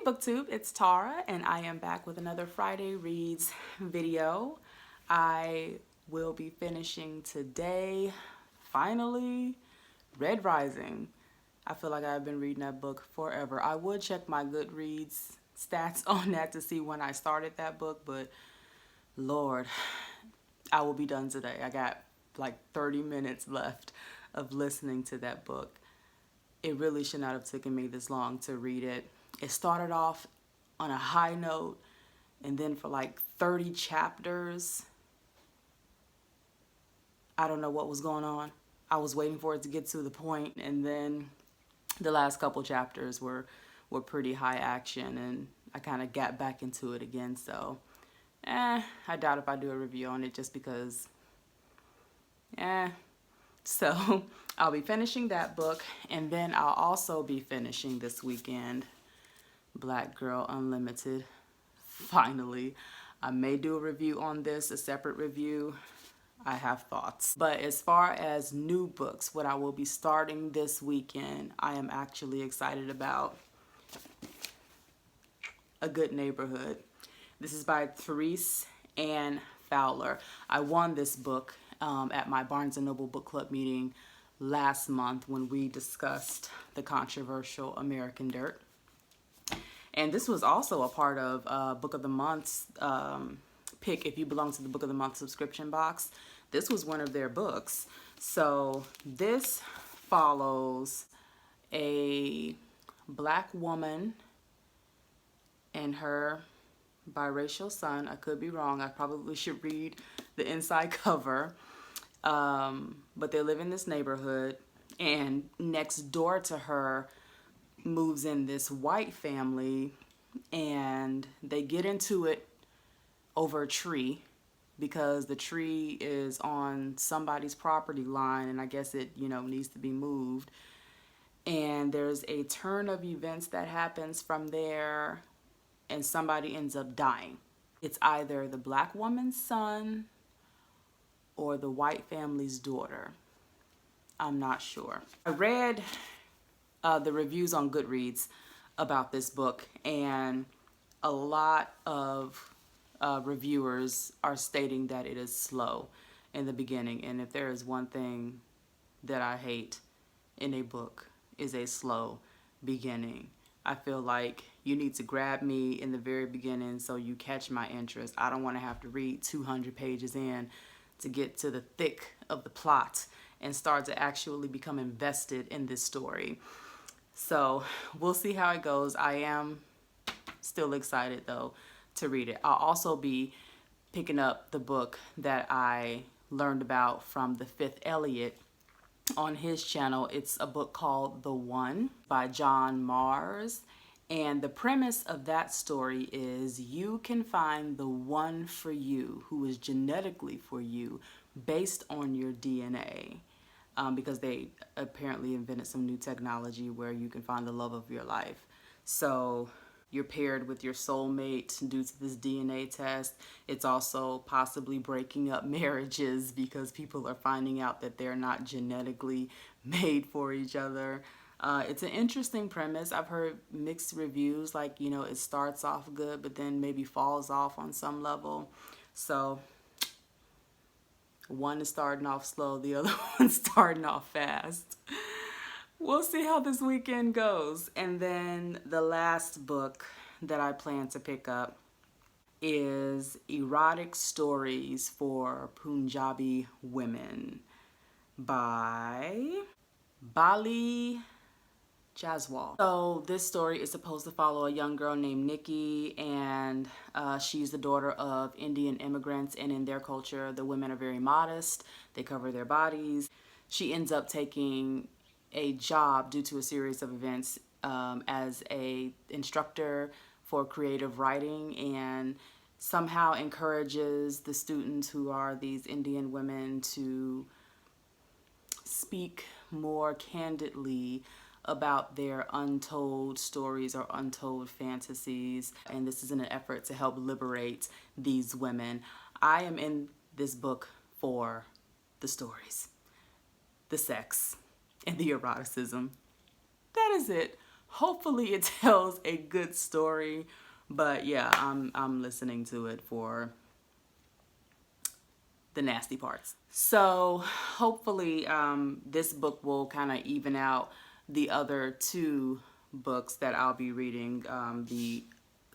BookTube, it's Tara and I am back with another Friday Reads video. I will be finishing today, finally, Red Rising. I feel like I've been reading that book forever. I would check my Goodreads stats on that to see when I started that book, but Lord, I will be done today. I got like 30 minutes left of listening to that book. It really should not have taken me this long to read it. It started off on a high note, and then for like 30 chapters, I don't know what was going on. I was waiting for it to get to the point, and then the last couple chapters were pretty high action, and I kind of got back into it again. So, I doubt if I do a review on it just because, So I'll be finishing that book, and then I'll also be finishing this weekend Black Girl Unlimited. Finally, I may do a review on this, a separate review. I have thoughts. But as far as new books, what I will be starting this weekend, I am actually excited about A Good Neighborhood. This is by Therese and Fowler. I won this book at my Barnes & Noble book club meeting last month when we discussed the controversial American Dirt. And this was also a part of Book of the Month's pick if you belong to the Book of the Month subscription box. This was one of their books. So this follows a Black woman and her biracial son. I could be wrong. I probably should read the inside cover. But they live in this neighborhood, and next door to her moves in this white family, and they get into it over a tree because the tree is on somebody's property line, and I guess it, needs to be moved. And there's a turn of events that happens from there, and somebody ends up dying. It's either the Black woman's son or the white family's daughter. I'm not sure. I read the reviews on Goodreads about this book, and a lot of reviewers are stating that it is slow in the beginning. And if there is one thing that I hate in a book, is a slow beginning. I feel like you need to grab me in the very beginning so you catch my interest. I don't want to have to read 200 pages in to get to the thick of the plot and start to actually become invested in this story. So we'll see how it goes. I am still excited though to read it. I'll also be picking up the book that I learned about from the Fifth Eliot on his channel. It's a book called The One by John Mars. And the premise of that story is you can find the one for you who is genetically for you based on your DNA. Because they apparently invented some new technology where you can find the love of your life. So you're paired with your soulmate due to this DNA test. It's also possibly breaking up marriages because people are finding out that they're not genetically made for each other. It's an interesting premise. I've heard mixed reviews, like, it starts off good, but then maybe falls off on some level. So one is starting off slow, the other one's starting off fast. We'll see how this weekend goes. And then the last book that I plan to pick up is Erotic Stories for Punjabi Women by Balli, Jaswal. So this story is supposed to follow a young girl named Nikki, and she's the daughter of Indian immigrants, and in their culture the women are very modest. They cover their bodies. She ends up taking a job due to a series of events as a instructor for creative writing, and somehow encourages the students who are these Indian women to speak more candidly about their untold stories or untold fantasies. And this is in an effort to help liberate these women. I am in this book for the stories, the sex, and the eroticism. That is it. hopefully it tells a good story. But yeah, I'm listening to it for the nasty parts. So hopefully this book will kind of even out the other two books that I'll be reading, the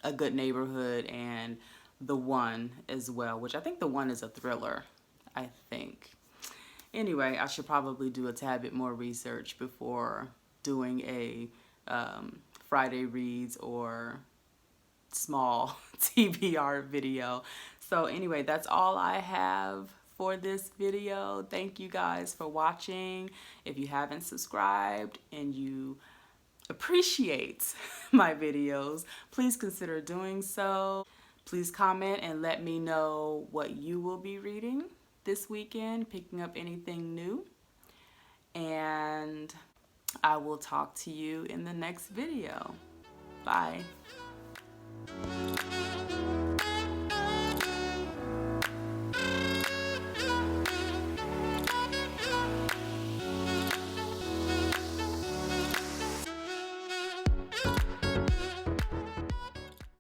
A Good Neighborhood and The One as well, which I think The One is a thriller, I think. Anyway, I should probably do a tad bit more research before doing a Friday reads or small TBR video. So anyway, that's all I have for this video. Thank you guys for watching. If you haven't subscribed and you appreciate my videos, please consider doing so. Please comment and let me know what you will be reading this weekend, picking up anything new. And I will talk to you in the next video. Bye.